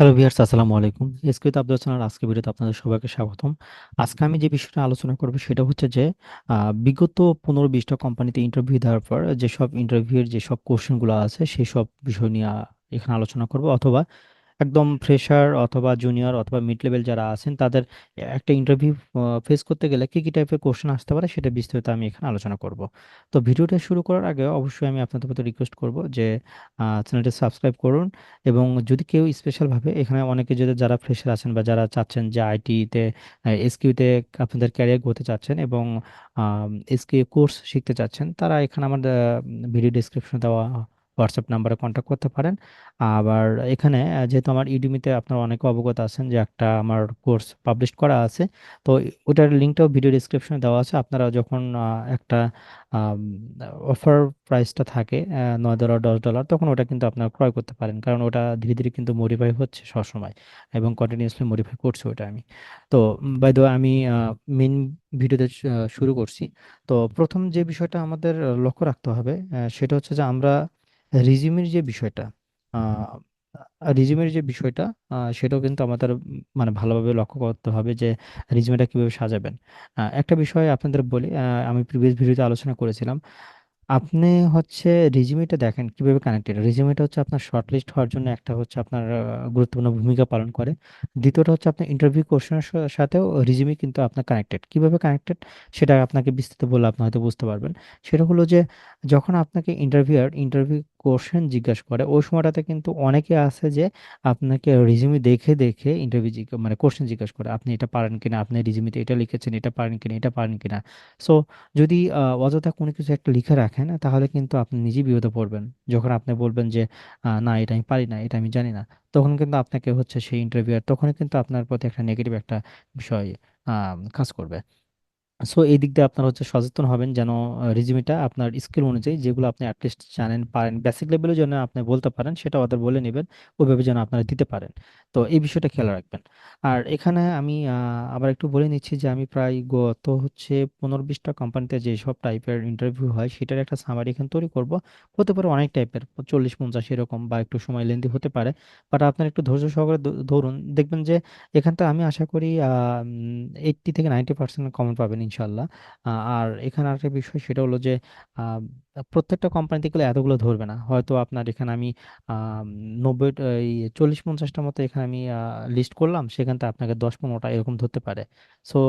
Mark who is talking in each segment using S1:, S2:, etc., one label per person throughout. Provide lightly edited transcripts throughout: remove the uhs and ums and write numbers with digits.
S1: Hello viewers, আসসালামু আলাইকুম। এসকিউতে আব্দুল হাসানের আজকের ভিডিওতে আপনাদের সবাইকে স্বাগতম। আজকে আমি যে বিষয়টা আলোচনা করব সেটা হচ্ছে যে বিগত 15-20টা কোম্পানিতে ইন্টারভিউ দেওয়ার পর যেসব ইন্টারভিউয়ের যেসব কোশ্চেনগুলো আছে সেসব বিষয় নিয়ে এখানে আলোচনা করব, অথবা একদম ফ্রেশার অথবা জুনিয়র অথবা মিড লেভেল যারা আছেন তাদের একটা ইন্টারভিউ ফেস করতে গেলে কি কি টাইপের কোশ্চেন আসতে পারে সেটা বিস্তারিত আমি এখানে আলোচনা করব। তো ভিডিওটা শুরু করার আগে অবশ্যই আমি আপনাদের প্রতি রিকোয়েস্ট করব যে চ্যানেলটি সাবস্ক্রাইব করুন। এবং যদি কেউ স্পেশালভাবে এখানে অনেকে যদি যারা ফ্রেশার আছেন বা যারা চাচ্ছেন যে আইটিতে এসকিউতে আপনাদের ক্যারিয়ার করতে চাচ্ছেন এবং এসকিউ কোর্স শিখতে চাচ্ছেন, তারা এখানে আমার ভিডিও ডিসক্রিপশনে দেওয়া হোয়াটসঅ্যাপ নাম্বারে কন্ট্যাক্ট করতে পারেন। আবার এখানে যেহেতু আমার ইউডেমিতে আপনারা অনেকে অবগত আছেন যে একটা আমার কোর্স পাবলিশ করা আছে, তো ওটার লিঙ্কটাও ভিডিও ডিসক্রিপশনে দেওয়া আছে। আপনারা যখন একটা অফার প্রাইসটা থাকে $9 $10, তখন ওটা কিন্তু আপনারা ক্রয় করতে পারেন, কারণ ওটা ধীরে ধীরে কিন্তু মডিফাই হচ্ছে সবসময় এবং কন্টিনিউয়াসলি মডিফাই করছে ওটা আমি। তো বাই দ্য ওয়ে, আমি মেন ভিডিওতে শুরু করছি। তো প্রথম যে বিষয়টা আমাদের লক্ষ্য রাখতে হবে সেটা হচ্ছে যে আমরা রিজিউমের যে বিষয়টা রিজিউমের যে বিষয়টা সেটাও কিন্তু আমাদের মানে ভালোভাবে লক্ষ্য করতে হবে যে রিজিউমেটা কিভাবে সাজাবেন। একটা বিষয় আপনাদের বলি, আমি প্রিভিয়াস ভিডিওতে আলোচনা করেছিলাম। আপনি হচ্ছে রেজিউমেটা দেখেন কিভাবে কানেক্টেড। রেজিউমেটা হচ্ছে আপনার শর্টলিস্ট হওয়ার জন্য একটা হচ্ছে আপনার গুরুত্বপূর্ণ ভূমিকা পালন করে। দ্বিতীয়টা হচ্ছে আপনার ইন্টারভিউ কোশ্চেনের সাথেও রেজিউমে কিন্তু আপনার কানেক্টেড। কিভাবে কানেক্টেড সেটা আপনাকে বিস্তারিত বললে আপনি হয়তো বুঝতে পারবেন। সেটা হলো যে যখন আপনাকে ইন্টারভিউ কোশ্চেন জিজ্ঞাসা করে ওই সময়টাতে কিন্তু অনেকে আছে যে আপনাকে রেজিউমে দেখে দেখে ইন্টারভিউ মানে কোশ্চেন জিজ্ঞাসা করে, আপনি এটা পারেন কিনা, আপনি রেজিউমেতে এটা লিখেছেন, এটা পারেন কিনা, এটা পারেন কিনা। সো যদি অযথা কোনো কিছু একটা লিখে রাখেন তাহলে কিন্তু আপনি নিজেই বিপদে পড়বেন। যখন আপনি বলবেন যে না এটা আমি পারি না, এটা আমি জানি না, তখন কিন্তু আপনাকে হচ্ছে সেই ইন্টারভিউয়ার তখনই কিন্তু আপনার প্রতি একটা নেগেটিভ একটা বিষয় কাজ করবে। সো এই দিক দিয়ে আপনার হচ্ছে সচেতন হবেন যেন রিজিউমিটা আপনার স্কিল অনুযায়ী যেগুলো আপনি অ্যাটলিস্ট জানেন পারেন বেসিক লেভেলে যেন আপনি বলতে পারেন সেটা ওদের বলে নেবেন, ওইভাবে যেন আপনারা দিতে পারেন। তো এই বিষয়টা খেয়াল রাখবেন। আর এখানে আমি আবার একটু বলে নিচ্ছি যে আমি প্রায় গত হচ্ছে 15-20টা কোম্পানিতে যেসব টাইপের ইন্টারভিউ হয় সেটার একটা সামারি এখানে তৈরি করব। হতে পারে অনেক টাইপের, 40-50 এরকম, বা একটু সময় লেন্দি হতে পারে। বাট আপনার একটু ধৈর্য সহকারে ধরুন, দেখবেন যে এখানটা আমি আশা করি 80 থেকে 90% কমন পাবেন ইনশাল্লাহ। আর এখানে আরেকটা বিষয় সেটা হলো যে আহ, প্রত্যেকটা কোম্পানিতে গেলে এতগুলো ধরবে না, হয়তো আপনার এখানে আমি আহ, 90 এই 40-50টা মতো এখানে আমি লিস্ট করলাম, সেখান থেকে আপনাকে 10-15টা এরকম ধরতে পারে। সো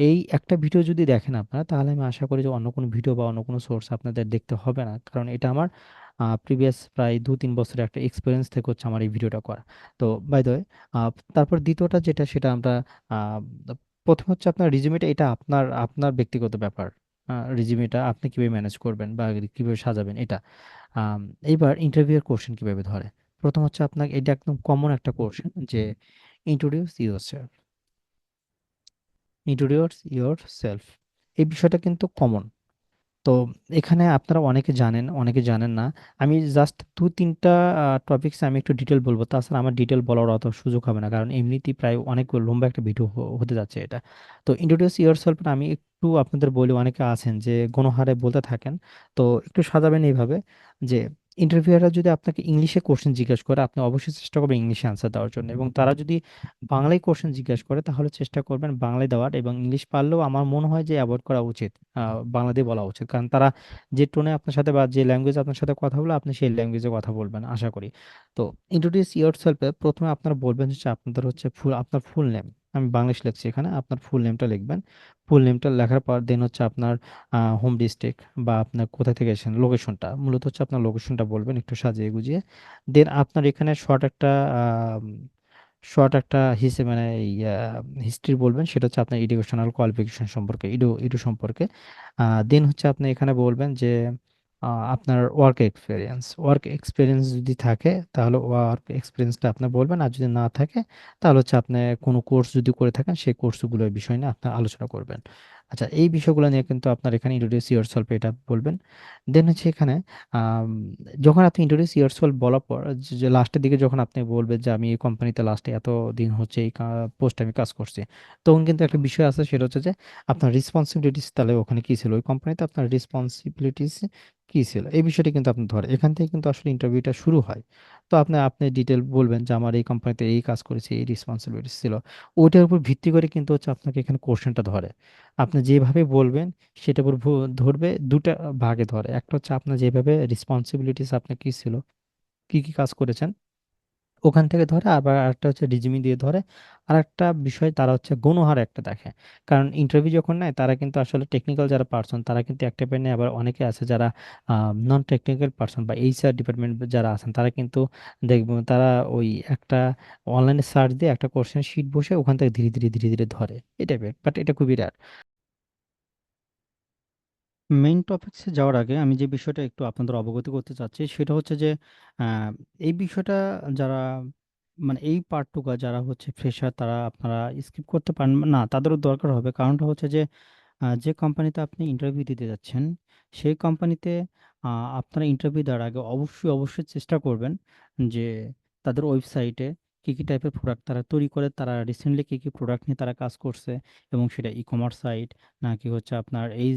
S1: এই একটা ভিডিও যদি দেখেন আপনারা, তাহলে আমি আশা করি যে অন্য কোনো ভিডিও বা অন্য কোনো সোর্স আপনাদের দেখতে হবে না, কারণ এটা আমার প্রিভিয়াস প্রায় 2-3 বছরের একটা এক্সপিরিয়েন্স থেকে হচ্ছে আমার এই ভিডিওটা করা। তো বাই দ্য ওয়ে, তারপর দ্বিতীয়টা যেটা সেটা আমরা আহ, প্রথম হচ্ছে আপনার রিজিউমেটা, এটা আপনার আপনার ব্যক্তিগত ব্যাপার। রিজিউমেটা আপনি কিভাবে ম্যানেজ করবেন বা কিভাবে সাজাবেন এটা। আম, এইবার ইন্টারভিউয়ের কোশ্চেন কিভাবে ধরে। প্রথম হচ্ছে আপনাকে এটা একদম কমন একটা কোশ্চেন যে introduce your self. Introduce your self, এই বিষয়টা কিন্তু কমন। তো এখানে আপনারা অনেকে জানেন অনেকে জানেন না। আমি জাস্ট 2-3টা টপিকস আমি একটু ডিটেল বলবো, তাছাড়া আমার ডিটেল বলার অত সুযোগ হবে না, কারণ এমনিতেই প্রায় অনেক লম্বা একটা ভিডিও হতে যাচ্ছে এটা। তো ইন্ট্রোডিউস ইয়োর সেলফ আমি একটু আপনাদের বলি, অনেকে আছেন যে গণহারে বলতে থাকেন। তো একটু সাজাবেন এইভাবে যে ইন্টারভিউয়াররা যদি আপনাকে ইংলিশে কোশ্চেন জিজ্ঞাসা করে আপনি অবশ্যই চেষ্টা করবেন ইংলিশে আনসার দেওয়ার জন্য, এবং তারা যদি বাংলায় কোশ্চেন জিজ্ঞাসা করে তাহলে চেষ্টা করবেন বাংলায় দেওয়ার, এবং ইংলিশ পারলেও আমার মনে হয় যে অ্যাভয়েড করা উচিত। বাংলা দিয়ে বলা উচিত, কারণ তারা যে টোনে আপনার সাথে বা যে ল্যাঙ্গুয়েজ আপনার সাথে কথা বলে আপনি সেই ল্যাঙ্গুয়েজে কথা বলবেন আশা করি। তো ইন্ট্রোডিউস ইয়োর সেলফে প্রথমে আপনারা বলবেন হচ্ছে আপনাদের হচ্ছে আপনার ফুল নেম। আমি বাংলিশ লিখছি এখানে, আপনার ফুল নেমটা লিখবেন। ফুল নেমটা লেখার পর দেন হচ্ছে আপনার হোম ডিস্ট্রিক্ট বা আপনার কোথা থেকে এসেছেন, লোকেশনটা মূলত হচ্ছে আপনার লোকেশনটা বলবেন একটু সাজিয়ে গুজিয়ে। দেন আপনার এখানে শর্ট একটা মানে হিস্ট্রি বলবেন, সেটা হচ্ছে আপনার এডুকেশনাল কোয়ালিফিকেশন সম্পর্কে, ইডু সম্পর্কে। দেন হচ্ছে আপনি এখানে বলবেন যে আপনার ওয়ার্ক এক্সপিরিয়েন্স যদি থাকে তাহলে ওয়ার্ক এক্সপিরিয়েন্সটা আপনি বলবেন, আর যদি না থাকে তাহলে হচ্ছে আপনি কোনো কোর্স যদি করে থাকেন সেই কোর্সগুলোর বিষয় নিয়ে আপনি আলোচনা করবেন। আচ্ছা, এই বিষয়গুলো নিয়ে কিন্তু আপনার এখানে ইন্ট্রোডিউস ইয়োরসেলফ এটা বলবেন। দেন হচ্ছে এখানে আম, যখন আপনি ইন্ট্রোডিউস ইয়োরসেলফ বলার পর যে লাস্টের দিকে যখন আপনি বলবেন যে আমি এই কোম্পানিতে লাস্টে এত দিন হচ্ছে এই পোস্টে আমি কাজ করছি, তখন কিন্তু একটা বিষয় আছে সেটা হচ্ছে যে আপনার রেসপন্সিবিলিটিস তাহলে ওখানে কি ছিল, ওই কোম্পানিতে আপনার রেসপন্সিবিলিটিস কি ছিল এই বিষয়টা কিন্তু আপনি ধরে এখান থেকে কিন্তু আসলে ইন্টারভিউটা শুরু হয়। তো আপনি আপনি ডিটেল বলবেন যে আমার এই কোম্পানিতে এই কাজ করেছি, এই রেসপন্সিবিলিটি ছিল। ওইটার উপর ভিত্তি করে কিন্তু হচ্ছে আপনাকে এখানে কোশ্চেনটা ধরে। আপনি যেভাবে বলবেন সেটার উপর ধরবে দুটা ভাগে ধরে। একটা হচ্ছে আপনার যেভাবে রেসপন্সিবিলিটিস আপনার কি ছিল, কি কি কাজ করেছেন, ওখান থেকে ধরে। আবার একটা হচ্ছে রিজিমি দিয়ে ধরে। আর একটা বিষয় তারা হচ্ছে গণহার একটা দেখে। কারণ ইন্টারভিউ যখন নেয় তারা কিন্তু আসলে টেকনিক্যাল যারা পার্সন তারা কিন্তু একটা পেয়ে নেয়, আবার অনেকে আছে যারা নন টেকনিক্যাল পার্সন বা এইচআর ডিপার্টমেন্ট যারা আছেন তারা কিন্তু দেখবো তারা ওই একটা অনলাইনে সার্চ দিয়ে একটা কোশ্চেন শিট বসে ওখান থেকে ধীরে ধীরে ধীরে ধীরে ধরে। এটা বাট এটা খুবই রেয়ার। মেইন টপিকসে যাওয়ার আগে আমি যে বিষয়টা একটু আপনাদের অবগত করতে চাচ্ছি সেটা হচ্ছে যে আহ, এই বিষয়টা যারা মানে এই পার্টটুকু যারা হচ্ছে ফ্রেশার তারা আপনারা স্কিপ করতে পারেন না, তাদেরও দরকার হবে। কারণটা হচ্ছে যে যে কোম্পানিতে আপনি ইন্টারভিউ দিতে যাচ্ছেন সেই কোম্পানিতে আপনারা ইন্টারভিউ দেওয়ার আগে অবশ্যই অবশ্যই চেষ্টা করবেন যে তাদের ওয়েবসাইটে কী কী টাইপের প্রোডাক্ট তারা তৈরি করে, তারা রিসেন্টলি কী কী প্রোডাক্ট নিয়ে তারা কাজ করছে, এবং সেটা ই কমার্স সাইট নাকি হচ্ছে আপনার এই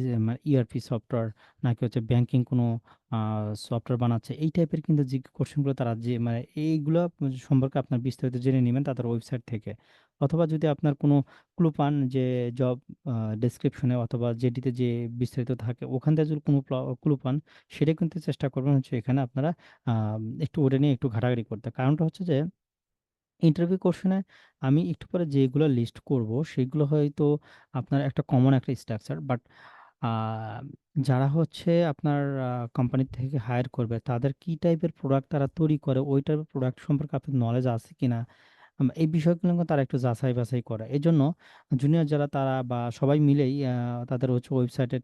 S1: ইআরপি সফটওয়্যার নাকি হচ্ছে ব্যাংকিং কোনো সফটওয়্যার বানাচ্ছে, এই টাইপের কিন্তু যে কোশ্চেনগুলো তারা যে মানে এইগুলো সম্পর্কে আপনার বিস্তারিত জেনে নেবেন তাদের ওয়েবসাইট থেকে। অথবা যদি আপনার কোনো ক্লু পান যে জব ডেসক্রিপশনে অথবা যেটিতে যে বিস্তারিত থাকে ওখান থেকে যদি কোনো ক্লু পান, সেটা কিন্তু চেষ্টা করবেন হচ্ছে এখানে আপনারা একটু ওটা নিয়ে একটু ঘাটাঘাটি করতে। কারণটা হচ্ছে যে ইন্টারভিউ কোশ্চেনে আমি একটু পরে যেগুলো লিস্ট করব সেগুলো হয়তো আপনার একটা কমন একটা স্ট্রাকচার, বাট যারা হচ্ছে আপনার কোম্পানি থেকে হায়ার করবে তাদের কি টাইপের প্রোডাক্ট তারা তৈরি করে ওই টাইপের প্রোডাক্ট সম্পর্কে আপনার নলেজ আছে কিনা, এই বিষয়গুলো কিন্তু তারা একটু যাচাই বাছাই করে। এই জন্য জুনিয়র যারা তারা বা সবাই মিলেই তাদের হচ্ছে ওয়েবসাইটে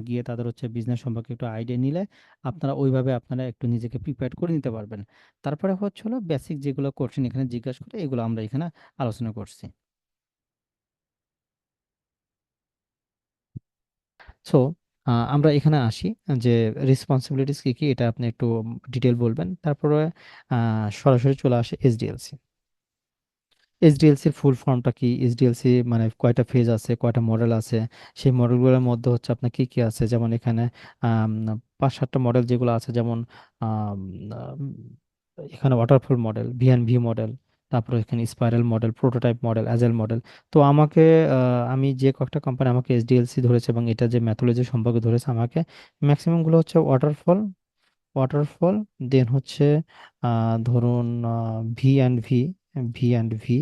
S1: গিয়ে তাদের হচ্ছে বিজনেস সম্পর্কে একটু আইডিয়া নিলে আপনারা ওইভাবে আপনারা একটু নিজেকে প্রিপেয়ার করে নিতে পারবেন। তারপরে হচ্ছে হলো বেসিক যেগুলো কোশ্চেন এখানে জিজ্ঞাসা করে এগুলো আমরা এখানে আলোচনা করছি। সো আমরা এখানে আসি যে রেসপন্সিবিলিটিস কি কি এটা আপনি একটু ডিটেল বলবেন। তারপরে সরাসরি চলে আসে এসডিএলসি। এইচডিএলসির ফুল ফর্মটা কি, এইচডিএলসি মানে কয়টা ফেজ আছে, কয়টা মডেল আছে, সেই মডেলগুলোর মধ্যে হচ্ছে আপনার কি কি আছে, যেমন এখানে আম, 5-7টা মডেল যেগুলো আছে, যেমন আম, আম, এখানে ওয়াটারফল মডেল, ভিএনভি মডেল, তারপরে এখানে spiral model, prototype model, agile model. তো আমাকে আমি যে কয়েকটা কোম্পানি আমাকে এইচডিএলসি ধরেছে এবং এটা যে ম্যাথোলজি সম্পর্কে ধরেছে আমাকে, ম্যাক্সিমাম গুলো হচ্ছে ওয়াটারফল, ওয়াটারফল দেন হচ্ছে ধরুন ভি অ্যান্ড ভি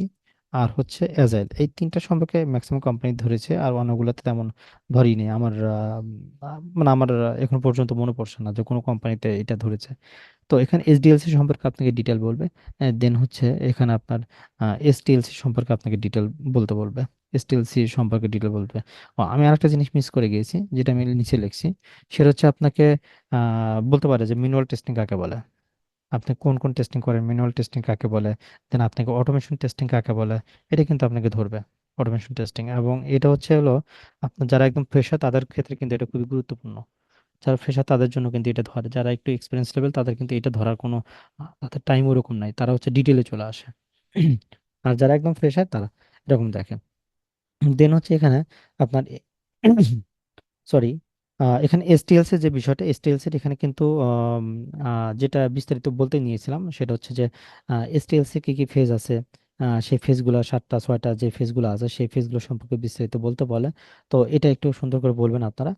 S1: আর হচ্ছে অ্যাজাইল, এই তিনটা সম্পর্কে ম্যাক্সিমাম কোম্পানি ধরেছে। আর অন্যগুলোতে তেমন ধরিনি আমার মানে আমার এখন পর্যন্ত মনে পড়ছে না যে কোনো কোম্পানিতে এটা ধরেছে। তো এখানে এসডিএলসি সম্পর্কে আপনাকে ডিটেল বলবে। দেন হচ্ছে এখানে আপনার এসটিএলসি সম্পর্কে আপনাকে ডিটেল বলতে বলবে। এসটিএলসি সম্পর্কে ডিটেল বলবে। আমি আরেকটা জিনিস মিস করে গিয়েছি যেটা আমি নিচে লিখছি, সেটা হচ্ছে আপনাকে বলতে পারে যে ম্যানুয়াল টেস্টিং কাকে বলে, আপনি কোন কোন টেস্টিং করেন, ম্যানুয়াল টেস্টিং কাকে বলে, দেন আপনাকে অটোমেশন টেস্টিং কাকে বলে, এটা কিন্তু আপনাকে ধরবে। অটোমেশন টেস্টিং, এবং এটা হচ্ছে হলো আপনার যারা একদম ফ্রেশার তাদের ক্ষেত্রে কিন্তু এটা খুবই গুরুত্বপূর্ণ। যারা ফ্রেশার তাদের জন্য কিন্তু এটা ধরে, যারা একটু এক্সপিরিয়েন্স লেভেল তাদের কিন্তু এটা ধরার কোনো তাদের টাইম ওরকম নাই, তারা হচ্ছে ডিটেলে চলে আসে। আর যারা একদম ফ্রেশার তারা এরকম দেখে। দেন হচ্ছে এখানে আপনার সরি এখানে এসটিএলসি যে বিষয়টা, এসটিএলসি এখানে কিন্তু যেটা বিস্তারিত বলতে নিয়েছিলাম সেটা হচ্ছে যে এসটিএলসি কি কি ফেজ আছে, সেই ফেজগুলো 7টা 6টা যে ফেজগুলো আছে সেই ফেজগুলো সম্পর্কে বিস্তারিত বলতে বলে। তো এটা একটু সুন্দর করে বলবেন আপনারা।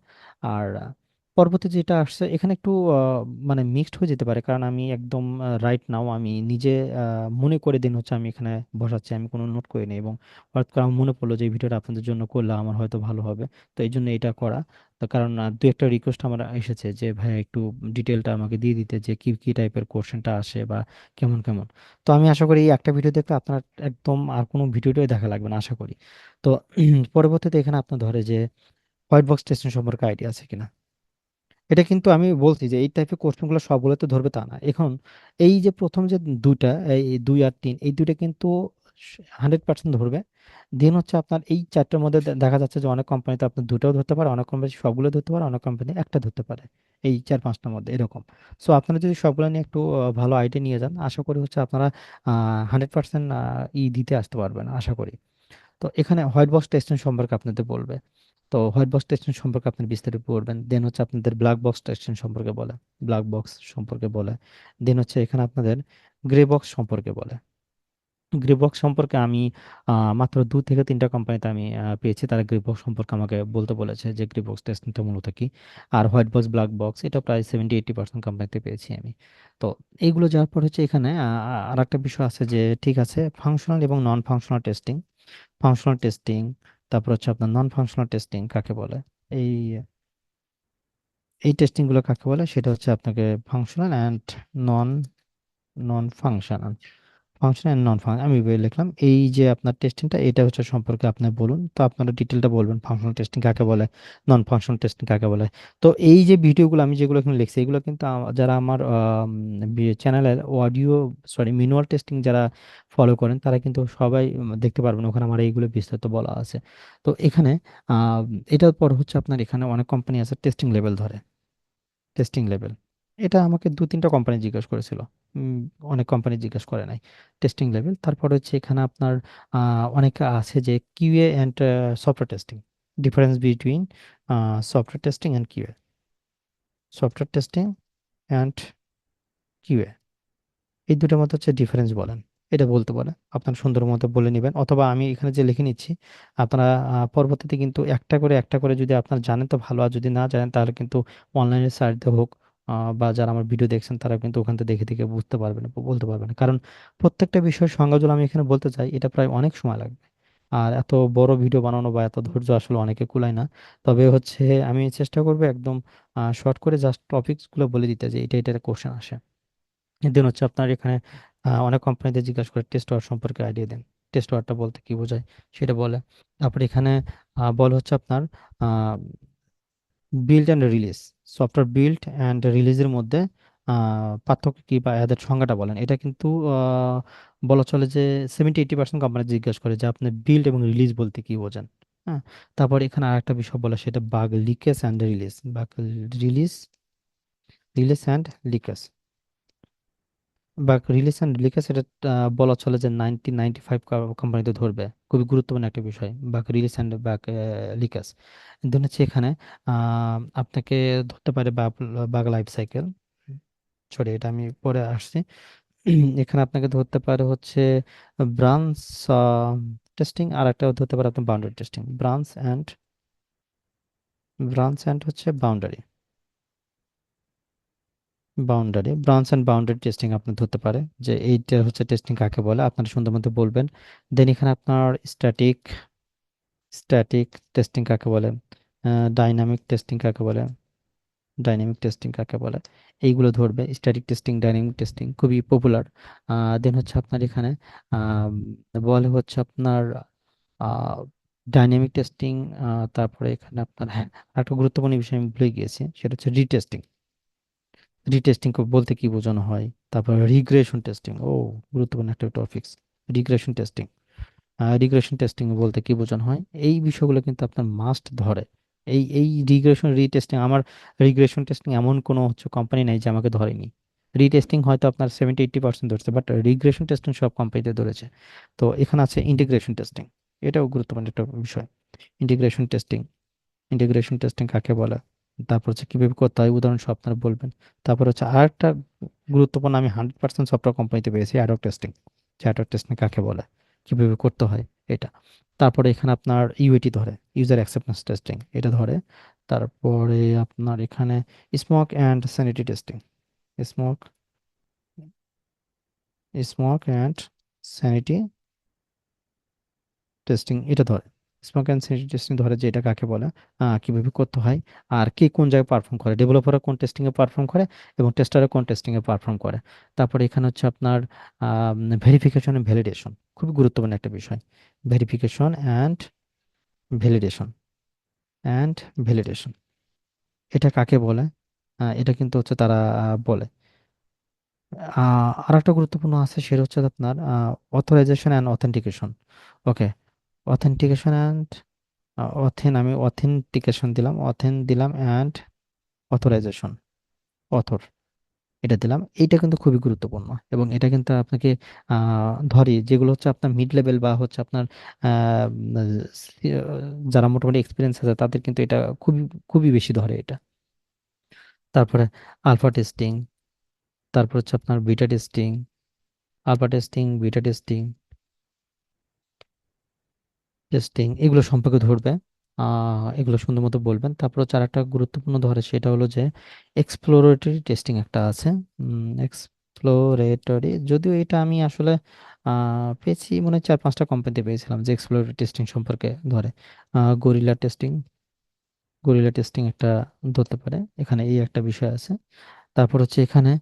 S1: আর পরবর্তী যেটা আসছে এখানে একটু মানে মিক্সড হয়ে যেতে পারে, কারণ আমি একদম রাইট নাও আমি নিজে মনে করে দিন হচ্ছে আমি এখানে বসাচ্ছি, আমি কোনো নোট করে নিই এবং হঠাৎ করে আমার মনে পড়লো যে এই ভিডিওটা আপনাদের জন্য করলে আমার হয়তো ভালো হবে। তো এই জন্য এটা করা। তো কারণ দু একটা রিকোয়েস্ট আমার এসেছে যে ভাই একটু ডিটেলটা আমাকে দিয়ে দিতে যে কি কি টাইপের কোশ্চেনটা আসে বা কেমন কেমন। তো আমি আশা করি এই একটা ভিডিও দেখলে আপনার একদম আর কোনো ভিডিওটাই দেখা লাগবে না আশা করি। তো পরবর্তীতে এখানে আপনার ধরে যে হোয়াইট বক্স টেস্টিং সম্পর্কে আইডিয়া আছে কিনা। এটা কিন্তু আমি বলছি যে এই টাইপের কোশ্চেনগুলো সবগুলোতে ধরবে তা না। এখন এই যে প্রথম যে দুইটা, এই 2 আর 3, এই দুইটা কিন্তু 100% ধরবে। দেন হচ্ছে আপনার এই চারটার মধ্যে দেখা যাচ্ছে যে অনেক কোম্পানিতে আপনার দুটাও ধরতে পারে, অনেক কোম্পানি সবগুলো ধরতে পারে, অনেক কোম্পানি একটা ধরতে পারে, এই 4-5টার মধ্যে এরকম। সো আপনারা যদি সবগুলো নিয়ে একটু ভালো আইডিয়া নিয়ে যান আশা করি হচ্ছে আপনারা 100% দিতে আসতে পারবেন আশা করি। তো এখানে হোয়াইট বক্স টেস্টিং সম্পর্কে আপনাদের বলবে। তো হোয়াইট বক্স টেস্টিং সম্পর্কে আপনি বিস্তারিত পড়বেন। দেন হচ্ছে আপনাদের ব্ল্যাক বক্স টেস্টিং সম্পর্কে বলে, ব্ল্যাক বক্স সম্পর্কে বলে। দেন হচ্ছে এখানে আপনাদের গ্রে বক্স সম্পর্কে বলে। গ্রিবক্স সম্পর্কে আমি মাত্র 2 থেকে 3টা কোম্পানিতে আমি পেয়েছি, তারা গ্রিবক্স সম্পর্কে আমাকে বলতে বলেছে যে গ্রিবক্স টেস্টিংটা মূলত কি। আর হোয়াইট বক্স, ব্ল্যাক বক্স এটা প্রায় 70-80% কোম্পানিতে পেয়েছি আমি। তো এইগুলো যাওয়ার পর হচ্ছে এখানে আর একটা বিষয় আছে যে ঠিক আছে, ফাংশনাল এবং non functional testing. Functional testing, তারপর হচ্ছে আপনার নন ফাংশনাল টেস্টিং কাকে বলে, এই এই টেস্টিং গুলো কাকে বলে সেটা হচ্ছে আপনাকে functional and non non functional. Function and non function আমি এভাবে লিখলাম। এই যে আপনার টেস্টিংটা এটা হচ্ছে সম্পর্কে আপনি বলুন, তো আপনারা ডিটেলটা বলবেন ফাংশনাল টেস্টিং কাকে বলে, নন ফাংশনাল টেস্টিং কাকে বলে। তো এই যে ভিডিওগুলো আমি যেগুলো এখানে লিখছি এগুলো কিন্তু যারা আমার চ্যানেলের অডিও, সরি ম্যানুয়াল টেস্টিং যারা ফলো করেন তারা কিন্তু সবাই দেখতে পারবেন, ওখানে আমার এইগুলো বিস্তারিত বলা আছে। তো এখানে আহ, এটার পর হচ্ছে আপনার এখানে অনেক কোম্পানি আছে টেস্টিং লেভেল ধরে। টেস্টিং লেভেল এটা আমাকে 2-3টা কোম্পানি জিজ্ঞেস করেছিল, উম, অনেক কোম্পানি জিজ্ঞেস করে নাই। টেস্টিং লেভেল, তারপর হচ্ছে এখানে আপনার অনেকে আছে যে QA and software testing. Difference between software testing and QA, software testing and QA, এই দুটোর মধ্যে হচ্ছে ডিফারেন্স বলেন, এটা বলতে পারে আপনার সুন্দর মতো বলে নেবেন, অথবা আমি এখানে যে লিখে নিচ্ছি আপনারা পরবর্তীতে কিন্তু একটা করে যদি আপনার জানেন তো ভালো, আর যদি না জানেন তাহলে কিন্তু অনলাইনে সার্চ দিয়ে হোক, বা যারা আমার ভিডিও দেখছেন তারা কিন্তু ওখান থেকে দেখে দেখে বুঝতে পারবেন, বলতে পারবেন। কারণ প্রত্যেকটা বিষয়ের সংজ্ঞা যদি আমি এখানে বলতে চাই এটা প্রায় অনেক সময় লাগবে, আর এত বড় ভিডিও বানানো বা এত ধৈর্য আসলে অনেকে কুলায় না। তবে হচ্ছে আমি চেষ্টা করবো একদম শর্ট করে জাস্ট টপিকস গুলো বলে দিতে, যে এটা এটা কোশ্চেন আসে। দেন হচ্ছে আপনার এখানে অনেক কোম্পানিতে জিজ্ঞাসা করে টেস্ট ওয়ার্ড সম্পর্কে আইডিয়া দেন, টেস্ট ওয়ার্ডটা বলতে কি বোঝায় সেটা বলে। তারপর এখানে বলে হচ্ছে আপনার build and release, software build and রিলিজের মধ্যে পার্থক্য কি বা এদের সংজ্ঞাটা বলেন। এটা কিন্তু বলা চলে যে 70-80% কোম্পানি জিজ্ঞাসা করে যে আপনি বিল্ড এবং রিলিজ বলতে কি বোঝেন। হ্যাঁ, তারপর এখানে আরেকটা বিষয় বলা সেটা bug leakage and release, bug release, release and leakage বা রিলেশন লিকেজ, এটা বলা চলে যে 90-95 কোম্পানিতে ধরবে, খুবই গুরুত্বপূর্ণ একটা বিষয় বা রিলেশন বা লিকেজ। ধরুন হচ্ছে এখানে আপনাকে ধরতে পারে বাগ লাইফ সাইকেল, সরি এটা আমি পরে আসছি। এখানে আপনাকে ধরতে পারে হচ্ছে ব্রাঞ্চ টেস্টিং, আর একটা ধরতে পারে আপনার বাউন্ডারি টেস্টিং, ব্রাঞ্চ অ্যান্ড হচ্ছে boundary, branch and boundary testing আপনি ধরতে পারে, যে এইটা হচ্ছে টেস্টিং কাকে বলে আপনারা সুন্দর মতো বলবেন। দেন এখানে আপনার স্ট্যাটিক টেস্টিং কাকে বলে, ডাইনামিক টেস্টিং কাকে বলে, ডাইনামিক টেস্টিং কাকে বলে, এইগুলো ধরবে। স্ট্যাটিক টেস্টিং, ডাইনামিক টেস্টিং খুবই পপুলার। দেন হচ্ছে আপনার এখানে আম, বলে হচ্ছে আপনার ডাইনামিক টেস্টিং। তারপরে এখানে আপনার হ্যাঁ একটা গুরুত্বপূর্ণ বিষয় আমি ভুলে গিয়েছি, সেটা হচ্ছে রিটেস্টিং। রিটেস্টিং বলতে কি বোঝানো হয়, তারপর রিগ্রেশন টেস্টিং, ও গুরুত্বপূর্ণ একটা topics, regression testing. Regression testing বলতে কি বোঝানো হয়, এই বিষয়গুলো কিন্তু আপনার মাস্ট ধরে। এই রিগ্রেশন রিটেস্টিং, আমার রিগ্রেশন টেস্টিং এমন কোনো হচ্ছে কোম্পানি নাই যে আমাকে ধরেনি। রিটেস্টিং হয়তো আপনার 70-80% ধরছে, বাট রিগ্রেশন টেস্টিং সব কোম্পানিতে ধরেছে। তো এখানে আছে ইন্টিগ্রেশন টেস্টিং, এটাও গুরুত্বপূর্ণ একটা বিষয়। ইন্টিগ্রেশন টেস্টিং, ইন্টিগ্রেশন টেস্টিং কাকে বলে, তারপর হচ্ছে কিভাবে করতে হয় উদাহরণ সহ আপনারা বলবেন। তারপর হচ্ছে আরেকটা গুরুত্বপূর্ণ আমি 100% সফটওয়্যার কোম্পানিতে পেয়েছি, অ্যাডক টেস্টিং, অ্যাডক টেস্টিং কাকে বলে, কিভাবে করতে হয় এটা। তারপরে এখানে আপনার ইউএটি ধরে, ইউজার অ্যাকসেপ্টেন্স টেস্টিং এটা ধরে। তারপরে আপনার এখানে smoke and sanity testing, smoke smoke and sanity testing এটা ধরে। স্মোক অ্যান্ড স্যানিটারি টেস্টিং ধরে যে এটা কাকে বলে, কিভাবে করতে হয়, আর কে কোন জায়গায় পারফর্ম করে, ডেভেলপাররা কোন টেস্টিং এ পারফর্ম করে এবং টেস্টাররা কোন টেস্টিং এ পারফর্ম করে। তারপরে এখানে হচ্ছে আপনার ভেরিফিকেশন এন্ড ভ্যালিডেশন, খুবই গুরুত্বপূর্ণ একটা বিষয়। ভেরিফিকেশন ভ্যালিডেশন অ্যান্ড ভ্যালিডেশন এটা কাকে বলে, এটা কিন্তু হচ্ছে তারা বলে। আর একটা গুরুত্বপূর্ণ আছে সেটা হচ্ছে আপনার authorisation and authentication. Okay, authentication and আমি অথেন্টিকেশন দিলাম, দিলাম অ্যান্ড অথরাইজেশন, অথর, এটা দিলাম। এইটা কিন্তু খুবই গুরুত্বপূর্ণ, এবং এটা কিন্তু আপনাকে ধরে যেগুলো হচ্ছে আপনার মিড লেভেল বা হচ্ছে আপনার আহ, উম, সি- যারা মোটামুটি এক্সপিরিয়েন্স আছে তাদের কিন্তু এটা খুবই খুবই বেশি ধরে এটা। তারপরে আলফা টেস্টিং, তারপর হচ্ছে আপনার beta testing, alpha testing, beta testing, testing এগুলো সম্পর্কে ধরবে। এগুলো সুন্দর মতো বলবেন। তারপর হচ্ছে আরেকটা গুরুত্বপূর্ণ ধরে, সেটা হলো যে এক্সপ্লোরেটরি টেস্টিং একটা আছে। এক্সপ্লোরেটরি, যদিও এটা আমি আসলে পেয়েছি মনে হয় 4-5টা কোম্পানিতে পেয়েছিলাম যে এক্সপ্লোরেটরি টেস্টিং সম্পর্কে ধরে। গরিলা টেস্টিং, গরিলা টেস্টিং একটা ধরতে পারে, এখানে এই একটা বিষয় আছে। তারপর হচ্ছে এখানে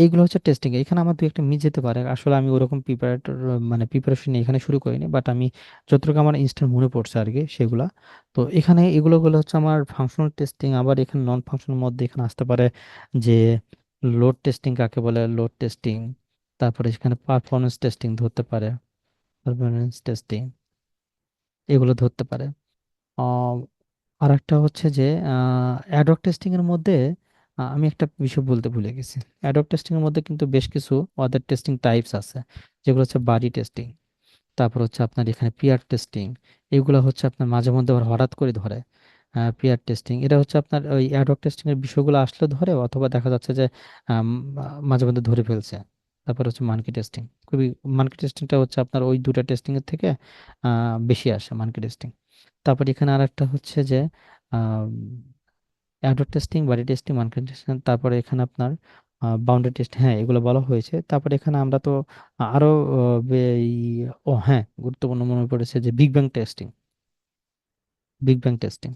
S1: এইগুলো হচ্ছে টেস্টিং, এখানে আমার দুই একটা মিস যেতে পারে, আসলে আমি ওরকম প্রিপারেটর মানে প্রিপারেশন এখানে শুরু করিনি, বাট আমি যতটুকু আমার ইনস্ট্যান্ট মনে পড়ছে আর কি সেগুলা। তো এখানে এগুলো গুলো হচ্ছে আমার ফাংশনাল টেস্টিং। আবার এখানে নন ফাংশনাল মধ্যে এখানে আসতে পারে যে লোড টেস্টিং কাকে বলে, লোড টেস্টিং। তারপরে এখানে পারফরমেন্স টেস্টিং ধরতে পারে, পারফরমেন্স টেস্টিং এগুলো ধরতে পারে। আর একটা হচ্ছে যে অ্যাডক টেস্টিং এর মধ্যে আমি একটা বিষয় বলতে ভুলে গেছি। অ্যাডক টেস্টিং এর মধ্যে কিন্তু বেশ কিছু আদার টেস্টিং টাইপস আছে, যেগুলো হচ্ছে বাডি টেস্টিং, তারপর হচ্ছে আপনার এখানে পিয়ার টেস্টিং। এগুলো হচ্ছে আপনার মাঝে মধ্যে আবার হঠাৎ করে ধরে। পিয়ার টেস্টিং এটা হচ্ছে আপনার ওই অ্যাডক টেস্টিং এর বিষয়গুলো আসলে ধরে, অথবা দেখা যাচ্ছে যে মাঝে মধ্যে ধরে ফেলছে। তারপর হচ্ছে মানকি টেস্টিং, খুবই মানকি টেস্টিংটা হচ্ছে আপনার ওই দুটা টেস্টিং এর থেকে বেশি আসে মানকি টেস্টিং। তারপর এখানে আর একটা হচ্ছে যে Adobe testing, body testing, monkey testing, তারপরে এখানে আপনার বাউন্ডারি টেস্ট, হ্যাঁ এগুলো বলা হয়েছে। তারপরে এখানে আমরা তো আরো ও হ্যাঁ, গুরুত্বপূর্ণ মনে পড়েছে যে big bang testing. Big bang testing,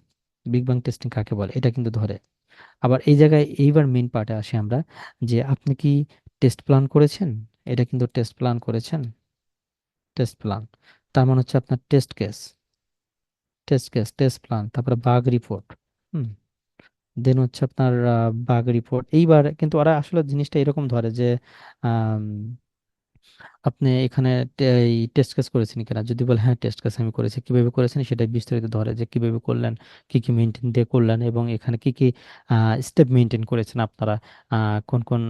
S1: big bang testing কাকে বলে এটা কিন্তু ধরে। আবার এই জায়গায় এইবার মেইন পার্টে আসি আমরা, যে আপনি কি টেস্ট প্ল্যান করেছেন, এটা কিন্তু টেস্ট প্ল্যান করেছেন। টেস্ট প্ল্যান তার মানে হচ্ছে আপনার test case, test case, test plan, তারপরে বাগ রিপোর্ট। দেন হচ্ছে আপনার বাগ রিপোর্ট। এইবার কিন্তু ওরা আসলে জিনিসটা এরকম ধরে যে আম, আপনি এখানে এই টেস্ট কেস করেছেন কিনা, যদি বলে হ্যাঁ টেস্ট কেস আমি করেছি, কিভাবে করেছেন সেটা বিস্তারিত ধরে, যে কিভাবে করলেন, কি কি মেনটেন দিয়ে করলেন, এবং এখানে কি কি স্টেপ মেনটেন করেছেন আপনারা, কোন কোন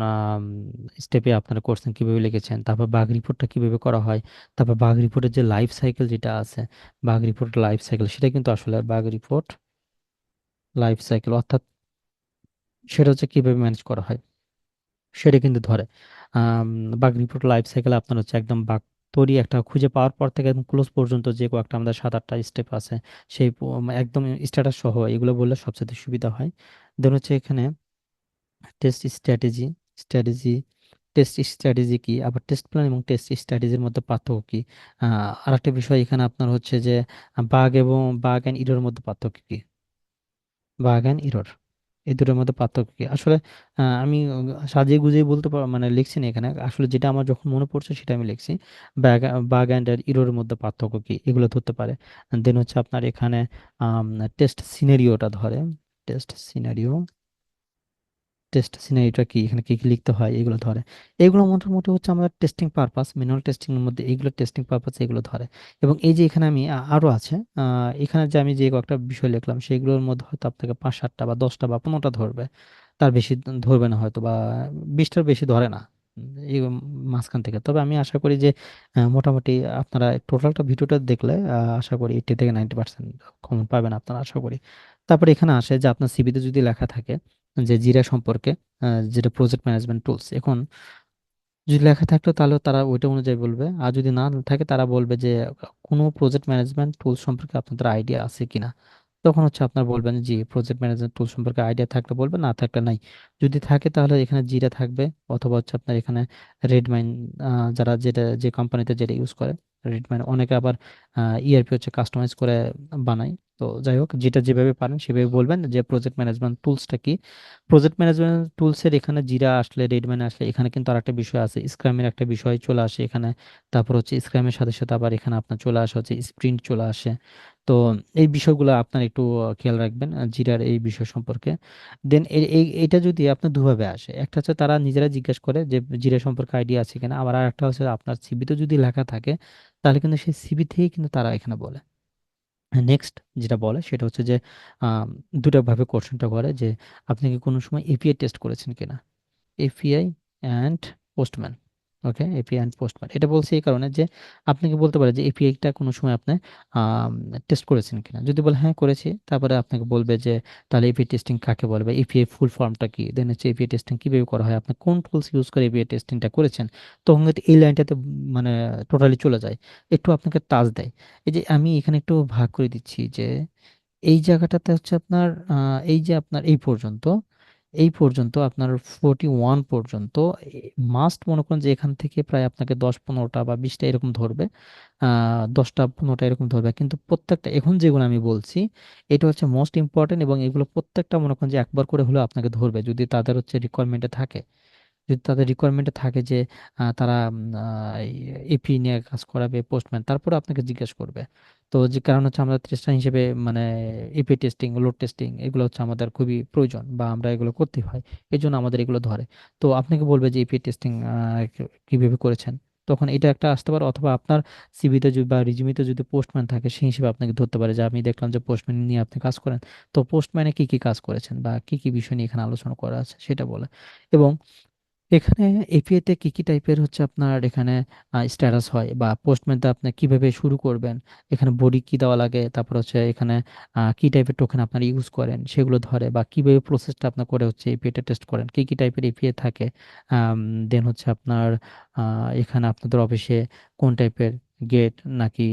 S1: স্টেপে আপনারা করছেন, কিভাবে লিখেছেন, তারপর বাগ রিপোর্টটা কিভাবে করা হয়। তারপর বাগ রিপোর্টের যে লাইফ সাইকেল যেটা আছে, বাগ রিপোর্ট লাইফ সাইকেল, সেটা কিন্তু আসলে বাগ রিপোর্ট লাইফ সাইকেল, অর্থাৎ সেটা হচ্ছে কিভাবে ম্যানেজ করা হয় সেটা কিন্তু ধরে। আম, বাগ রিপোর্ট লাইফ সাইকেল আপনার হচ্ছে একদম বাগ তৈরি একটা খুঁজে পাওয়ার পর থেকে একদম ক্লোজ পর্যন্ত যে কয়েকটা আমাদের 7-8টা স্টেপ আছে, সেই একদম স্ট্যাটাস সহ এগুলো বললে সবচেয়ে সুবিধা হয়। দেন হচ্ছে এখানে test strategy, strategy, test strategy কি, আবার টেস্ট প্ল্যান এবং টেস্ট স্ট্র্যাটেজির মধ্যে পার্থক্য কি। আরেকটা বিষয় এখানে আপনার হচ্ছে যে বাগ এন্ড ইরোর মধ্যে পার্থক্য কি, বাগ এন্ড ইরর, এই দুটোর মধ্যে পার্থক্য কি আসলে। আমি সাজিয়ে গুজিয়ে বলতে মানে লিখছি না এখানে, আসলে যেটা আমার যখন মনে পড়ছে সেটা আমি লিখছি। বাগ বাগ অ্যান্ড ইরোর মধ্যে পার্থক্য কি, এগুলো ধরতে পারে। দেন হচ্ছে আপনার এখানে টেস্ট সিনারিওটা ধরে, টেস্ট সিনারিও, টেস্ট সিনারিটা কি, এখানে কি কি লিখতে হয় এগুলো ধরে। এগুলো মোটামুটি হচ্ছে আমাদের টেস্টিং পারপাস, ম্যানুয়াল টেস্টিং এর মধ্যে এইগুলো টেস্টিং পারপাস এগুলো ধরে। এবং এই যে এখানে আমি আরো আছে, এখানে যে আমি যে কয়েকটা বিষয় লিখলাম সেগুলোর মধ্যে হয়তো আপনাকে 5-7টা বা 10টা বা 15টা ধরবে, তার বেশি ধরবে না হয়তো, বা 20টার বেশি ধরে না এই মাঝখান থেকে। তবে আমি আশা করি যে মোটামুটি আপনারা টোটালটা ভিডিওটা দেখলে আশা করি 80 থেকে 90% কমন পাবেন আপনারা, আশা করি। তারপরে এখানে আসে যে আপনার সিভিতে যদি লেখা থাকে যে জিরা সম্পর্কে, যেটা প্রজেক্ট ম্যানেজমেন্ট টুলস, এখন যদি লেখা থাকতো তাহলে তারা ওইটা অনুযায়ী বলবে, আর যদি না থাকে তারা বলবে যে কোনো প্রজেক্ট ম্যানেজমেন্ট টুল সম্পর্কে আপনাদের আইডিয়া আছে কিনা। তখন হচ্ছে আপনার বলবেন জি, প্রজেক্ট ম্যানেজমেন্ট টুল সম্পর্কে আইডিয়া থাকলে বলবেন, না থাকলে নাই। যদি থাকে তাহলে এখানে জিরা থাকবে, অথবা হচ্ছে আপনার এখানে রেডমাইন, যারা যেটা যে কোম্পানিতে যেটা ইউজ করে, রেডমাইন। অনেকে আবার ইআরপি হচ্ছে কাস্টমাইজ করে বানায়। তো যাই হোক, যেটা যেভাবে পারেন সেভাবে বলবেন যে প্রজেক্ট ম্যানেজমেন্ট টুলসটা কি। প্রজেক্ট ম্যানেজমেন্ট টুলসের এখানে জিরা আসলে, রেডম্যান আসলে, এখানে কিন্তু আরেকটা বিষয় আছে, স্ক্রামের একটা বিষয় চলে আসে এখানে। তারপর হচ্ছে স্ক্রামের সাথে সাথে আবার এখানে আপনার চলে আসে হচ্ছে স্প্রিন্ট চলে আসে। তো এই বিষয়গুলো আপনার একটু খেয়াল রাখবেন জিরার এই বিষয় সম্পর্কে। দেন এইটা যদি আপনার দুভাবে আসে, একটা হচ্ছে তারা নিজেরা জিজ্ঞেস করে যে জিরা সম্পর্কে আইডিয়া আছে কিনা, আবার একটা হচ্ছে আপনার সিভিতে যদি লেখা থাকে তাহলে কিন্তু সেই সিভি থেকেই কিন্তু তারা এখানে বলে। নেক্সট যেটা বলে সেটা হচ্ছে যে আম, দুটা ভাবে কোশ্চেনটা করে যে আপনি কি কোনো সময় এপিআই টেস্ট করেছেন কিনা। API and postman. Okay, API and postman এটা বলছি এই কারণে যে আপনি কি বলতে পারেন যে এপিআইটা কোনো সময় আপনি টেস্ট করেছেন কিনা। যদি বলে হ্যাঁ করেছি, তারপরে আপনাকে বলবে যে তাহলে এপিআই টেস্টিং কাকে বলে বা এপিআই ফুল ফর্মটা কি, দেন হচ্ছে এপিআই টেস্টিং কিভাবে করা হয়, আপনি কোন টুলস ইউজ করে এপিআই টেস্টিংটা করেছেন। তখন কিন্তু এই লাইনটাতে মানে টোটালি চলে যায়, একটু আপনাকে টাচ দেয়। এই যে আমি এখানে একটু ভাগ করে দিচ্ছি যে এই জায়গাটাতে হচ্ছে আপনার এই যে আপনার এই পর্যন্ত আপনার 41 পর্যন্ত মাস্ট মনে করেন যে এখান থেকে প্রায় আপনাকে 10-15টা বা 20টা এরকম ধরবে, 10টা 15টা এরকম ধরবে, কিন্তু প্রত্যেকটা এখন যেগুলো আমি বলছি এটা হচ্ছে মোস্ট ইম্পর্টেন্ট, এবং এগুলো প্রত্যেকটা মনে করেন যে একবার করে হলেও আপনাকে ধরবে যদি তাদের হচ্ছে রিকোয়ারমেন্টে থাকে। যদি তাদের রিকোয়ারমেন্টে থাকে যে তারা এপি নিয়ে কাজ করাবে পোস্টম্যান, তারপরে আপনাকে জিজ্ঞেস করবে। তো যে কারণ হচ্ছে আমরা টেস্টার হিসেবে মানে এপি টেস্টিং, লোড টেস্টিং এগুলো হচ্ছে আমাদের খুবই প্রয়োজন বা আমরা এগুলো করতে হয়, এই জন্য আমাদের এগুলো ধরে। তো আপনাকে বলবে যে এপি টেস্টিং কিভাবে করেছেন, তখন এটা একটা আসতে পারে, অথবা আপনার সিভিতে যদি বা রিজিউমিতে যদি পোস্টম্যান থাকে সেই হিসেবে আপনাকে ধরতে পারে যে আমি দেখলাম যে পোস্টম্যান নিয়ে আপনি কাজ করেন, তো পোস্টম্যানে কি কি কাজ করেছেন বা কি কি বিষয় নিয়ে এখানে আলোচনা করা আছে সেটা বলে। এবং এখানে এপিআই তে কি কি টাইপের হচ্ছে আপনার এখানে স্ট্যাটাস হয় বা পোস্টম্যানটা আপনি কিভাবে শুরু করবেন, এখানে বডি কি দেওয়া লাগে, তারপর হচ্ছে এখানে কি টাইপের টোকেন আপনার ইউজ করেন সেগুলো ধরে, বা কিভাবে প্রসেসটা আপনার করে হচ্ছে এপিআই টা টেস্ট করেন, কি কি টাইপের এপিআই থাকে। দেন হচ্ছে আপনার এখানে আপনাদের অফিসে কোন টাইপের গেট নাকি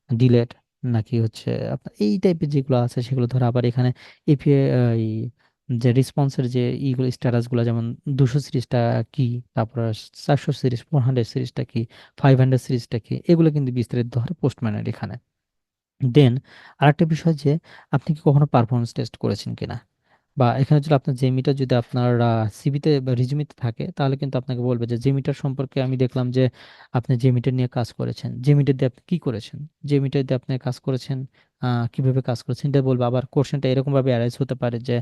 S1: ডিলেট নাকি হচ্ছে আপনার এই টাইপের যেগুলো আছে সেগুলো ধরে। আবার এখানে এপিআই যে রেসপন্সের যে ইগুলো স্ট্যাটাস গুলো, যেমন 200 সিরিজটা কি, তারপর 400 সিরিজ, 400 সিরিজটা কি, 500 সিরিজটা কি, এগুলো কিন্তু বিস্তারিত ধরে পোস্টম্যানের এখানে। দেন আরেকটা বিষয় যে আপনি কি কখনো পারফরমেন্স টেস্ট করেছেন কিনা, বা এখানে যদি আপনার জেমিটা যদি আপনার সিভিতে বা রিজুমিতে থাকে তাহলে কিন্তু আপনাকে বলবে যে জেমিটার সম্পর্কে আমি দেখলাম যে আপনি জেমিটার নিয়ে কাজ করেছেন, জেমিটার দিয়ে আপনি কি করেছেন, জেমিটার দিয়ে আপনি কাজ করেছেন কিভাবে কাজ করেছেন এটা বলবো। আবার কোশ্চেনটা এরকম ভাবে অ্যারাইজ হতে পারে যে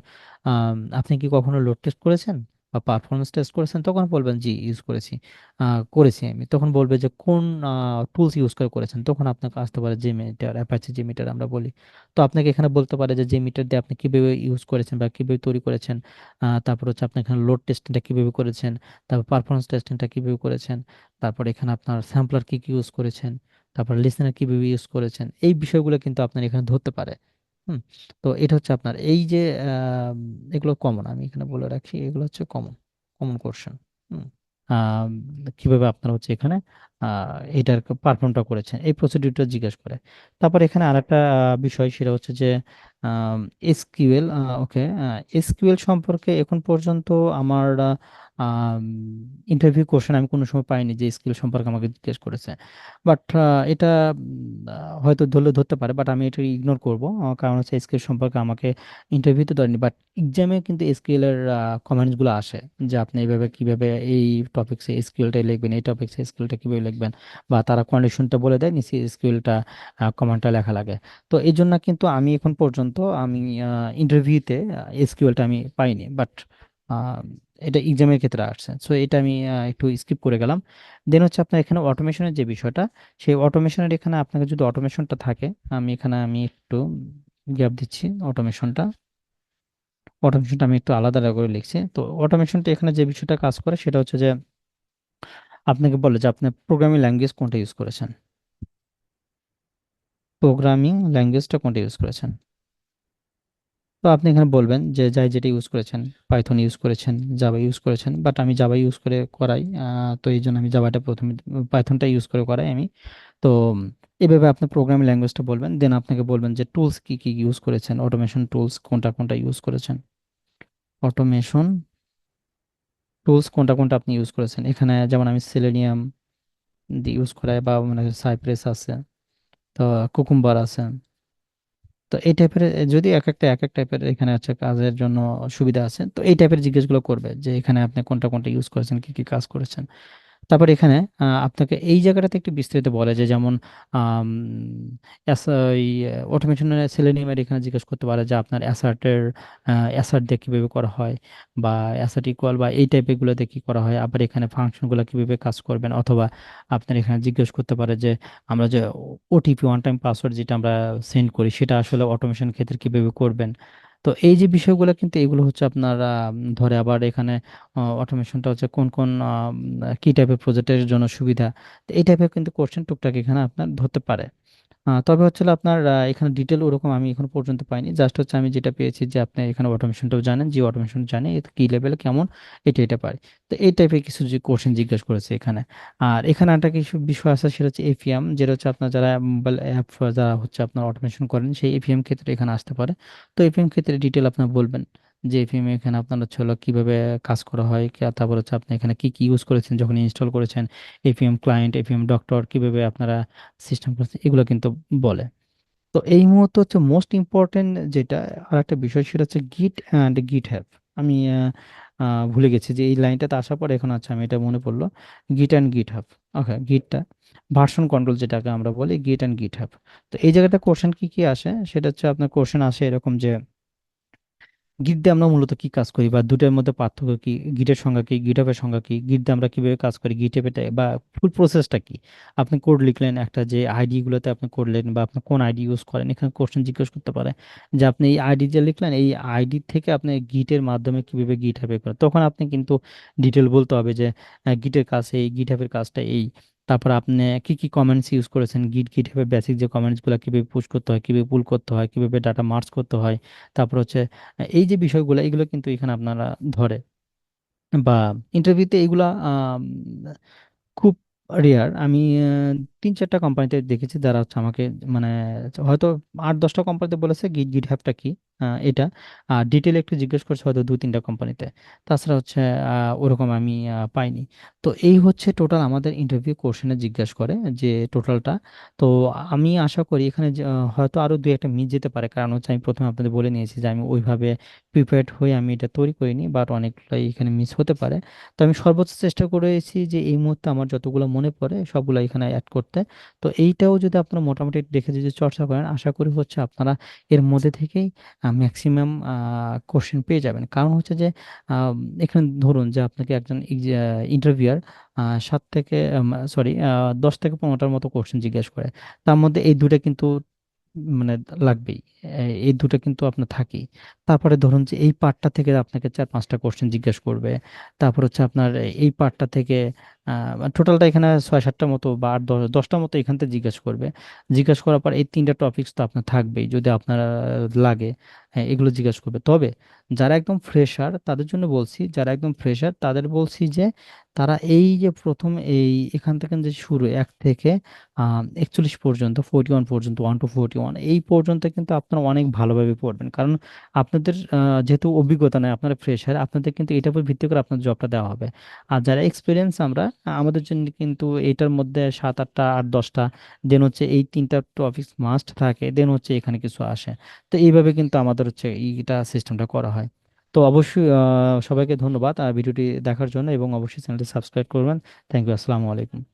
S1: আপনি কি কখনো লোড টেস্ট করেছেন বা পারফরমেন্স টেস্ট করেছেন, তখন বলবেন জি ইউজ করেছি, করেছি আমি। তখন বলবে যে কোন টুলস ইউজ করে করেছেন, তখন আপনাকে আসতে পারে জেমিটার, অ্যাপাচি জেমিটার আমরা বলি। তো আপনাকে এখানে বলতে পারে যে মিটার দিয়ে আপনি কিভাবে ইউজ করেছেন বা কিভাবে তৈরি করেছেন, তারপর হচ্ছে আপনি এখানে লোড টেস্টিংটা কিভাবে করেছেন, তারপর পারফরমেন্স টেস্টিংটা কিভাবে করেছেন, তারপর এখানে আপনার স্যাম্পলার কি কি ইউজ করেছেন, তারপর লিসেনার কিভাবে ইউজ করেছেন, এই বিষয়গুলো কিন্তু আপনার এখানে ধরতে পারে। হুম। তো এটা হচ্ছে আপনার এই যে এগুলো কমন, আমি এখানে বলে রাখি এগুলো হচ্ছে কমন কমন কোশ্চেন। আহ, কিভাবে আপনার হচ্ছে এখানে এটার পারফর্মটা করেছেন এই প্রসিডিউরটা জিজ্ঞেস করে। তারপর এখানে আরেকটা বিষয় সেটা হচ্ছে যে এসকিউএল। ওকে, এসকিউএল সম্পর্কে এখন পর্যন্ত আমার ইন্টারভিউ কোশ্চেন আমি কোনো সময় পাইনি যে এসকিউএল সম্পর্কে আমাকে জিজ্ঞেস করেছে। বাট এটা হয়তো ধরলে ধরতে পারে, বাট আমি এটা ইগনোর করব, কারণ হচ্ছে এসকিউএল সম্পর্কে আমাকে ইন্টারভিউতে ধরেনি, বাট এক্সামে কিন্তু এসকিউএল এর কমেন্টস গুলো আসে যে আপনি এইভাবে কিভাবে এই টপিকসে এসকিউএলটা লিখবেন, এই টপিকসে এসকিউএলটা কিভাবে লিখবেন, বা তারা কন্ডিশনটা বলে দেয় নিচে এসকিউএলটা কমান্ডটা লেখা লাগে। তো এই জন্য কিন্তু আমি এখন পর্যন্ত আমি ইন্টারভিউতে এসকিউএলটা আমি পাইনি, বাট এটা এক্সামের ক্ষেত্রে আসছে, সো এটা আমি একটু স্কিপ করে গেলাম। দেন হচ্ছে আপনার এখানে অটোমেশনের যে বিষয়টা, সেই অটোমেশনের এখানে আপনাকে যদি অটোমেশনটা থাকে, আমি একটু গ্যাপ দিচ্ছি। অটোমেশনটা আমি একটু আলাদা করে লিখছি। তো অটোমেশনটা এখানে যে বিষয়টা কাজ করে সেটা হচ্ছে যে আপনাকে বলে যে আপনি প্রোগ্রামিং ল্যাঙ্গুয়েজ কোনটা ইউজ করেছেন, প্রোগ্রামিং ল্যাঙ্গুয়েজটা কোনটা ইউজ করেছেন। তো আপনি এখানে বলবেন যে যাই যেটা ইউজ করেছেন, পাইথন ইউজ করেছেন, জাভা ইউজ করেছেন, বাট আমি জাভা ইউজ করে করাই, তো এই জন্য আমি জাভাটা প্রথমে, পাইথনটা ইউজ করে করাই আমি। তো এভাবে আপনি প্রোগ্রামিং ল্যাঙ্গুয়েজটা বলবেন, দেন আপনাকে বলবেন যে টুলস কি কি ইউজ করেছেন, অটোমেশন টুলস কোনটা কোনটা ইউজ করেছেন, অটোমেশন টুলস কোনটা কোনটা আপনি ইউজ করেছেন। এখানে যেমন আমি সেলেনিয়াম দিয়ে ইউজ করাই, বা মানে সাইপ্রেস আছে, তো কুকুম্বার আছে। তো এই টাইপের যদি এক একটা এক এক টাইপের এখানে আছে কাজের জন্য সুবিধা আছে, তো এই টাইপের জিজ্ঞেসগুলো করবে যে এখানে আপনি কোনটা কোনটা ইউজ করেছেন, কি কি কাজ করেছেন। তারপর এখানে আপনাকে এই জায়গাটাতে একটু বিস্তারিত বলে যে যেমন অটোমেশনের সেলেনিয়ামের এখানে জিজ্ঞেস করতে পারে যে আপনার অ্যাসার্ট দিয়ে কিভাবে করা হয়, বা অ্যাসার্ট ইকুয়াল বা এই টাইপের গুলোতে কি করা হয়, আবার এখানে ফাংশনগুলো কিভাবে কাজ করবেন, অথবা আপনার এখানে জিজ্ঞেস করতে পারে যে আমরা যে ওটিপি ওয়ান টাইম পাসওয়ার্ড যেটা আমরা সেন্ড করি সেটা আসলে অটোমেশন ক্ষেত্রে কিভাবে করবেন। তো এই যে বিষয়গুলো কিন্তু এগুলো হচ্ছে আপনার ধরে আবার এখানে অটোমেশনটা হচ্ছে কোন কোন কি টাইপের প্রজেক্টের জন্য সুবিধা, তো এই টাইপের কিন্তু কোশ্চেন টুকটাক এখানে আপনার ধরতে পারে। তবে হচ্ছে হলো আপনার এখানে ডিটেল ওরকম আমি এখন পর্যন্ত পাইনি, জাস্ট হচ্ছে আমি যেটা পেয়েছি যে আপনি এখানে অটোমেশনটাও জানেন, যে অটোমেশন জানে এর কি লেভেল কেমন, এটা পারে। তো এই টাইপের কিছু যে কোশ্চেন জিজ্ঞাসা করেছে এখানে। আর এখানে একটা কিছু বিষয় আছে, সেটা হচ্ছে এপিএম, যেটা হচ্ছে আপনার যারা মোবাইল অ্যাপ যারা হচ্ছে আপনার অটোমেশন করেন সেই এপিএম ক্ষেত্রে এখানে আসতে পারে। তো এপিএম ক্ষেত্রে ডিটেল আপনার বলবেন যে এপিএম এখানে আপনার হচ্ছে হলো কিভাবে কাজ করা হয়, তারপর হচ্ছে আপনি এখানে কি কি ইউজ করেছেন যখন ইনস্টল করেছেন, এপিএম ক্লায়েন্ট, এপিএম ডক্টর কিভাবে আপনারা সিস্টেম করেছেন, এগুলো কিন্তু বলে। তো এই মুহূর্তে হচ্ছে মোস্ট ইম্পর্টেন্ট যেটা আর একটা বিষয়, সেটা হচ্ছে গিট অ্যান্ড গিট হ্যাব। আমি ভুলে গেছি যে এই লাইনটাতে আসার পর এখন আছে আমি এটা মনে পড়লো, গিট অ্যান্ড গিট হ্যাব। ওকে, গিটটা ভার্সন কন্ট্রোল যেটাকে আমরা বলি, গিট অ্যান্ড গিট হ্যাব। তো এই জায়গাটা কোশ্চেন কি কি আসে, সেটা হচ্ছে আপনার কোশ্চেন আসে এরকম যে গিট দিয়ে আমরা মূলত কি কাজ করি, বা দুটার মধ্যে পার্থক্য কি, গিটের সংজ্ঞা কি, গিটহাবের সংজ্ঞা কি, গিট দিয়ে আমরা কিভাবে কাজ করি, গিটহাবে বা ফুল প্রসেসটা কি। আপনি কোড লিখলেন একটা, যে আইডি গুলোতে আপনি করলেন, বা আপনি কোন আইডি ইউজ করেন, এখানে কোশ্চেন জিজ্ঞেস করতে পারে যে আপনি এই আইডি যে লিখলেন, এই আইডি থেকে আপনি গিটের মাধ্যমে কিভাবে গিটহাবে করেন, তখন আপনি কিন্তু ডিটেল বলতে হবে যে গিটের কাজ এই, গিটহাবের কাজটা এই। তারপর আপনি কি কি কমেন্টস ইউজ করেছেন, গিটহাবে বেসিক যে কমেন্টস গুলো কিভাবে পুশ করতে হয়, কিভাবে পুল করতে হয়, কিভাবে ডাটা মার্জ করতে হয়। তারপর হচ্ছে এই যে বিষয়গুলো, এগুলো কিন্তু এখানে আপনারা ধরে, বা ইন্টারভিউতে এগুলা খুব রেয়ার। আমি 3-4টা কোম্পানিতে দেখেছি যারা হচ্ছে আমাকে মানে হয়তো 8-10টা কোম্পানিতে বলেছে গিট গিট হ্যাবটা কি, এটা। আর ডিটেল একটু জিজ্ঞেস করছে হয়তো 2-3টা কোম্পানিতে। তাছাড়া হচ্ছে ওরকম আমি পাইনি। তো এই হচ্ছে টোটাল আমাদের ইন্টারভিউ কোশ্চেনে জিজ্ঞাসা করে যে টোটালটা। তো আমি আশা করি এখানে হয়তো আরো 2-1টা মিস যেতে পারে, কারণ হচ্ছে আমি প্রথমে আপনাদের বলে নিয়েছি যে আমি ওইভাবে প্রিপেয়ার্ড হয়ে আমি এটা তৈরি করিনি, বাট অনেকটাই এখানে মিস হতে পারে। তো আমি সর্বোচ্চ চেষ্টা করেছি যে এই মুহূর্তে আমার যতগুলো মনে পড়ে সবগুলো এখানে অ্যাড করতে। তো এইটাও যদি আপনারা মোটামুটি দেখে যদি চর্চা করেন, আশা করি হচ্ছে আপনারা এর মধ্যে থেকেই ম্যাক্সিমাম কোশ্চেন পেয়ে যাবেন। কারণ হচ্ছে যে আম, এখানে ধরুন যে আপনাকে একজন ইন্টারভিউয়ার 10 থেকে 15টার মতো কোশ্চেন জিজ্ঞেস করে, তার মধ্যে এই দুটো কিন্তু মানে লাগবেই। এই দুটো কিন্তু আপনার থাকেই। তারপরে ধরুন যে এই পার্টটা থেকে আপনাকে 4-5টা কোশ্চেন জিজ্ঞেস করবে। তারপর হচ্ছে আপনার এই পার্টটা থেকে টোটালটা এখানে 6-7টার মতো বা 8-10টার মতো এখান থেকে জিজ্ঞেস করবে। জিজ্ঞেস করার পর এই 3টা টপিকস তো আপনার থাকবেই যদি আপনার লাগে। হ্যাঁ, এগুলো জিজ্ঞেস করবে। তবে যারা একদম ফ্রেশার তাদের জন্য বলছি, যারা একদম ফ্রেশার তাদের বলছি যে তারা এই যে প্রথম এই এখান থেকে যে শুরু 1 থেকে 41 পর্যন্ত, 41 পর্যন্ত, 1 to 41 এই পর্যন্ত কিন্তু আপনারা অনেক ভালোভাবে পড়বেন। কারণ আপনাদের যেহেতু অভিজ্ঞতা নেই, আপনারা ফ্রেশার, আপনাদের কিন্তু এটার উপর ভিত্তি করে আপনার জবটা দেওয়া হবে। আর যারা এক্সপিরিয়েন্স আমরা, আমাদের জন্য কিন্তু এটার মধ্যে 7-8টা 8-10টা, দেন হচ্ছে এই 3টা টপিক মাস্ট থাকে, দেন হচ্ছে এখানে কিছু আসে। তো এইভাবে কিন্তু আমাদের হচ্ছে এইটা সিস্টেমটা করা হয়। তো অবশ্যই সবাইকে ধন্যবাদ ভিডিওটি দেখার জন্য, এবং অবশ্যই চ্যানেলটি সাবস্ক্রাইব করবেন। থ্যাংক ইউ, আসসালামু আলাইকুম।